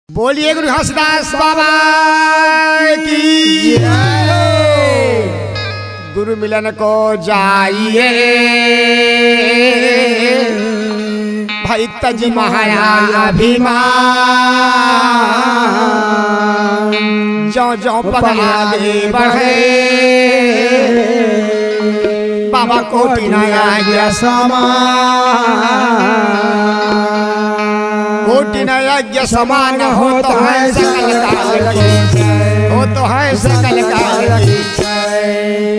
बोलिए गुरु हंसदास बाबा की जय। गुरु मिलन को जाइए भाई तज महाया अभिमान, जो जो पग आगे बढ़े बाबा कोटि नया समान, कोटि नया समान हो तो है सकल काल की जय, हो तो है सकल काल की जय।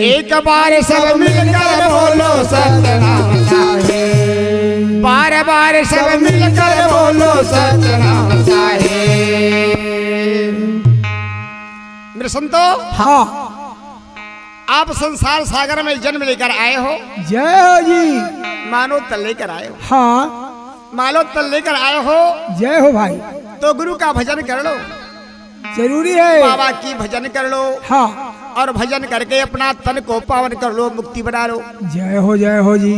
एक बार सब मिलकर बोलो सतनाम साहिब, बार बार सब मिलकर बोलो सतनाम साहिब। मेरे संतो, हाँ आप संसार सागर में जन्म लेकर आए हो। जय हो जी। मानो तल लेकर आए हो, हाँ मानो तल लेकर आए हो जय हो भाई। तो गुरु का भजन कर लो, जरूरी है। बाबा की भजन कर लो, हाँ और भजन करके अपना तन को पावन कर लो, मुक्ति बना लो। जय हो जी।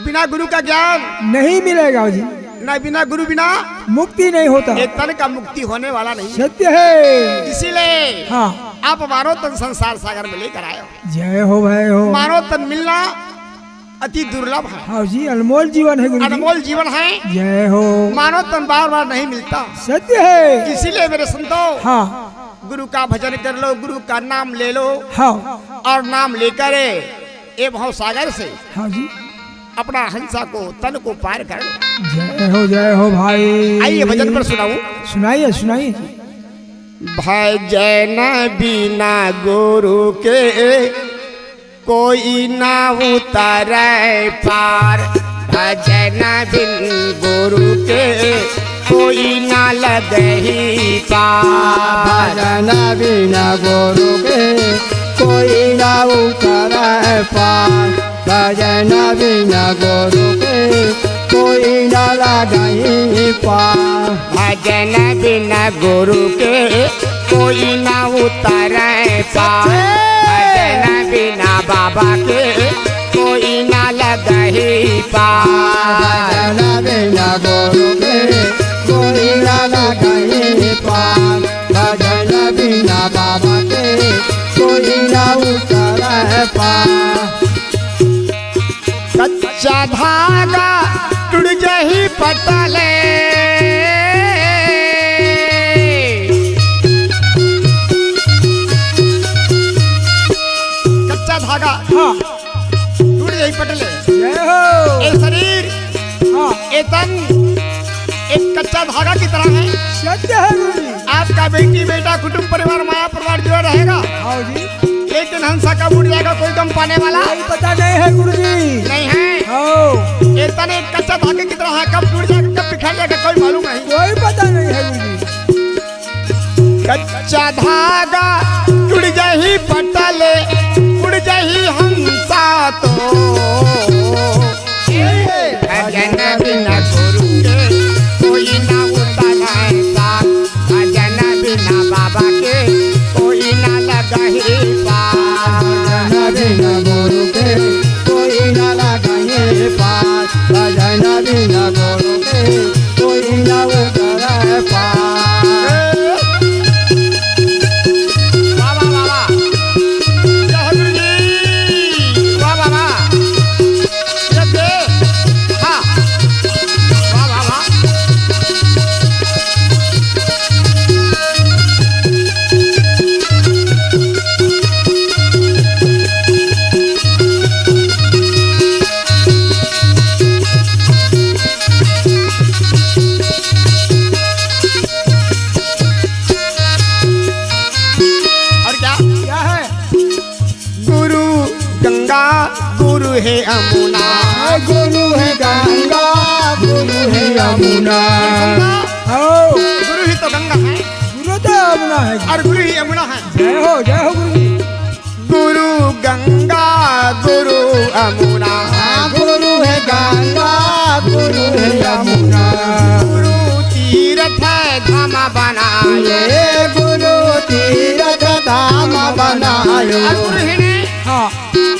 बिना गुरु का ज्ञान नहीं मिलेगा जी, न, बिना गुरु बिना मुक्ति नहीं होता। ये तन का मुक्ति होने वाला नहीं। सत्य है। इसीलिए हाँ आप मानव तन संसार सागर में लेकर आए हो। जय हो भाई हो। मानव तन मिलना अति दुर्लभ है, हाँ जी, अनमोल जीवन है गुरु जी। अनमोल जीवन है। जय हो। मानव तन बार बार नहीं मिलता। सत्य है। इसीलिए मेरे संतों, हाँ गुरु का भजन कर लो, गुरु का नाम ले लो, हाँ और नाम लेकर ये भव सागर से हाँ जी। अपना हंसा को तन को पार कर लो। जय हो भाई। आइए भजन पर सुनाऊं। सुनाइए सुनाइए। भजन बिना गुरु के कोई ना उतरे पार, भजन बिन गुरु के कोई ना लगे ही पार, भजन बिना गुरु के कोई ना उतरे पार, भजन बिना गुरु के कोई ना लगे पार, भजन बिना गुरु के कोई ना उतरे पार, भजन बिना बाबा के कोई ना लगे पार, भजन बिना गुरु के कोई ना लगे पार, भजन बिना बाबा के कोई ना उतरे पार। कच्चा धागा टूट जही पटले, कच्चा धागा हाँ टूट जही पटले। जय हो। ये शरीर, हाँ ये तन एक कच्चा धागा की तरह है। सत्य है गुरु जी। आपका बेटी बेटा कुटुंब परिवार माया परिवार जो रहेगा, हाँ जी। लेकिन हंसा कब उड़ जाएगा कोई गम पाने वाला कोई पता नहीं है गुरु जी। नहीं है। हाँ ये तन एक कच्चा धागे की तरह है, कब टूट जाएगा कब बिखर जाएगा कोई मालूम नहीं। कोई पता नहीं है गुरु जी। कच्चा धागा टूट जाही पटले, उड़ जाही हंसा तो, भजन बिना गुरु के कोई ना उतरे पार, भजन बिना बाबा के कोई ना लगे पार, भजन बिना गुरु के कोई ना लगे पार, भजन बिना गुरु के कोई ना उतरे पार। वाह वाह वाह वाह, जय हो गुरु जी, वाह वाह वाह, जय जय, हाँ, वाह वाह वाह। और क्या क्या है? गुरु गंगा गुरु है अमुना, गुरु है गंगा, गुरु है यमुना। गुरु ही तो गंगा है गुरु तो यमुना है। और गुरु ही यमुना है। जय हो गुरु जी। गुरु गंगा गुरु अमुना, गुरु है गंगा, गुरु है यमुना। गुरु तीर्थ धाम बनाए, गुरु तीर्थ धाम बनायो। और गुरु ही ने हाँ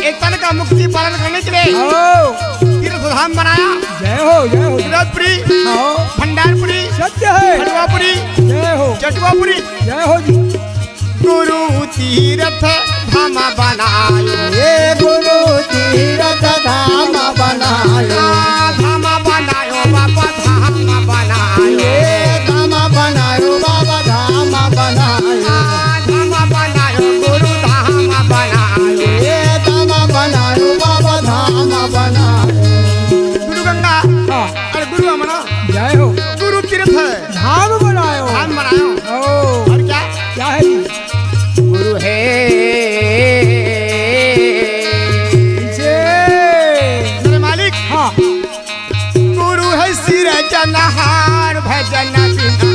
एक तन का मुक्ति पालन करने के लिए तीर्थ धाम बनाया। जय हो विराटपुरी, हाँ भंडारपुरी, सत्य है। चटुआपुरी जय हो चटुआपुरी जय हो जी। गुरु तीर्थ धाम बनायो ये गुरु तीर्थ धाम बनायो धाम बनायो बाबा धाम बनायो ये धाम बनायो बाबा धाम बनायो धाम बनायो गुरु धाम बनायो ये धाम बनायो बाबा धाम बनायो। गुरु गंगा हाँ अरे गुरु अमना जय हो। गुरु तीर्थ धाम बनायो धाम बनायो ओ और क्या क्या है जी? गुरु है मेरे मालिक हाँ गुरु है सिर जनहार भजन बिना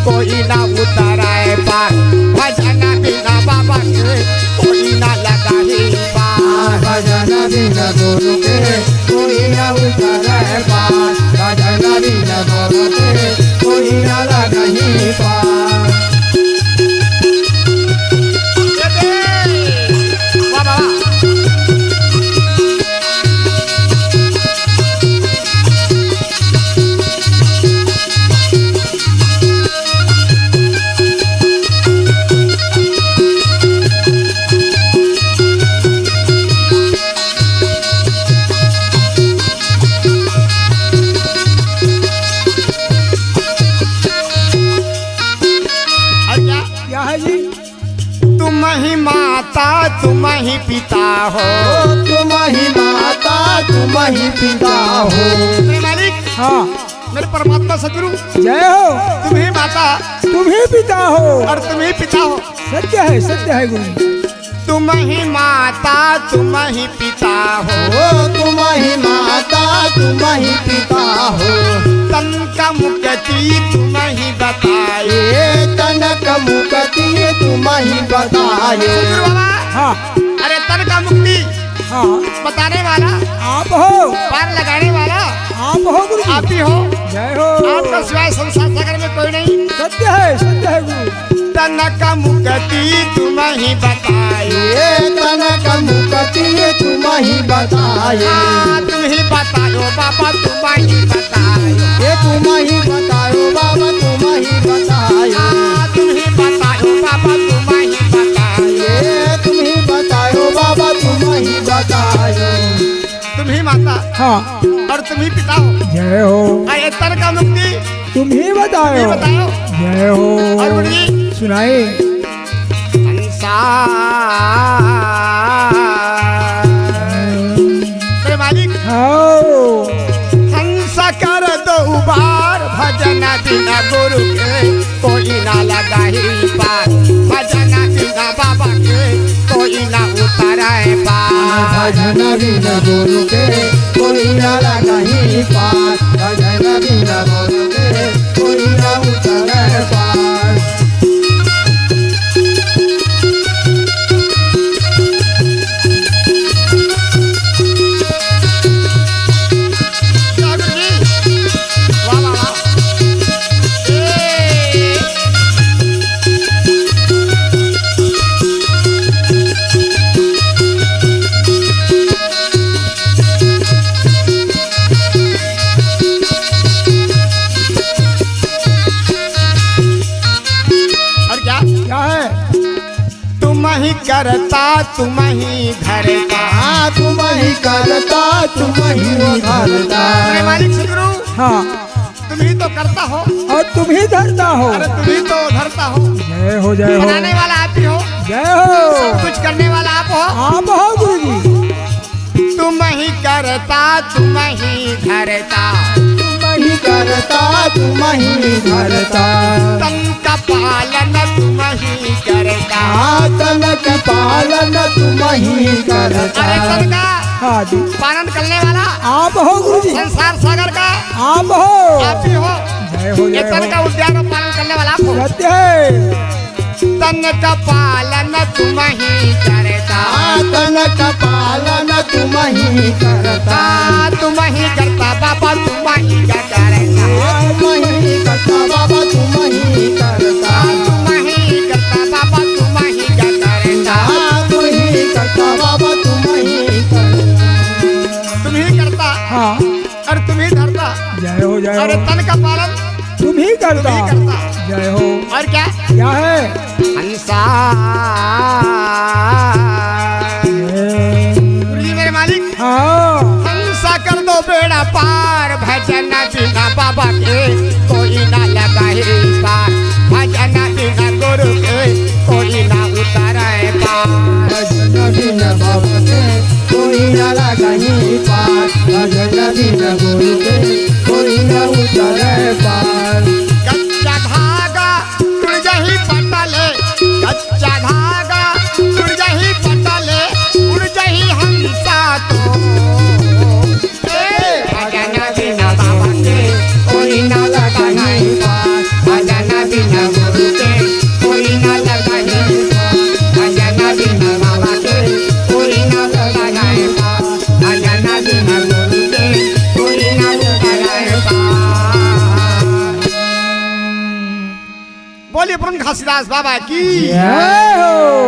कोई ना उतराए पार भजन बिना बाबा के कोई ना लगाए पार भजन बिना गुरु के कोई न उतरे पार भजन बिना गुरु के कोई न लगही पार। वाह वाह और क्या क्या है जी? तुम ही माता तुम ही पिता हो तुम ही माता तुम ही पिता हो। मेरे मालिक हाँ मेरे परमात्मा सदगुरु जय हो। तुम ही माता तुम ही पिता हो और तुम ही पिता हो सत्य है गुरु। तुम ही माता तुम ही पिता हो तुम ही माता तुम ही पिता हो। तन का मुक्ति तुम ही बताए ये तनक मुक्ति तुम ही बताए। सदगुरु बाबा हाँ अरे तन का मुक्ति हाँ बताने वाला आप हो पार लगाने वाला आप हो गुरु। आप ही हो जय हो। आपका सिवाय संसार सागर में कोई नहीं सत्य है गुरु। तन का मुक्ति तुम ही बताए ये तनक मुक्ति तुम ही बताए। तुम ही बतायो बाबा तुम ही बतायो ये तुम ही बताओ बाबा तुम ही बताओ। तुम ही बतायो बाबा तुम ही बतायो ये तुम ही बताओ बाबा तुम ही बताओ। तुम ही माता हाँ और तुम ही पिता हो जय हो। अरे तन का मुक्ति तुम ही ये बताओ बतायो जय और हो। बोलिए सुनाए मेरे मालिक आओ हंस कर दो बार भजन बिना गुरु के कोई ना लगाही पार भजन बिना बाबा के कोई ना उतराए पार भजन बिना गुरु के कोई न लगही पार भजन बिना गुरु के कोई न उतरे पार। गुरु जी वाह वाह वाह और क्या क्या है? तुम ही करता तुम ही धरता तुम ही करता तुम ही उधरता। अरे मालिक सदगुरु हाँ तुम ही तो करता हो और तुम ही धरता हो। अरे तुम ही तो धरता हो जय हो जय हो बनाने वाला आप ही हो जय सब हो। कुछ करने वाला आप हो आप हो गुरु जी। तुम ही करता तुम ही धरता तुम ही करता तुम ही धरता। तन का पालन तुम ही करता तन का पालन तुम ही करता। अरे तन का हाँ जी पालन करने वाला आप हो गुरु जी। संसार सागर का आप हो आप ही हो जय हो ये जय तन का हो। उद्यान का पालन करने वाला आप हो सत्य है। तन का पालन तुम ही करता तन का पालन तुम ही करता। तुम ही करता बाबा तुम ही करता तुम ही करता बाबा तुम ही करता। तुम ही करता बाबा तुम ही करता तुम ही करता बाबा तुम ही करता। तुम ही करता हाँ और तुम ही धरता जय हो जय और हो। तन का पालन तुम ही करता। करता। जय हो। और क्या क्या है? हंसा गुरुजी मेरे मालिक हाँ हंसा कर दो बेड़ा पार भजन बिना बाबा के कोई ना लगाए पार भजन बिना गुरु के कोई ना उतारे पार भजन बिना बाबा के कोई ना लगाई पार भजन बिना गुरु के कोई ना उतारे पार। कच्चा धागा टूट जही पटले कच्चा धागा टूट जही पटले उड़ जही हंसा तो भजन बिना बाबा के कोई ना लगाई पार भजन बिना गुरु के कोई ना लगाई पार भजन बिना बाबा के कोई ना लगाई पार भजन बिना गुरु के कोई ना लगाई पार। बोलिए पूर्ण घासीदास बाबा की जय हो।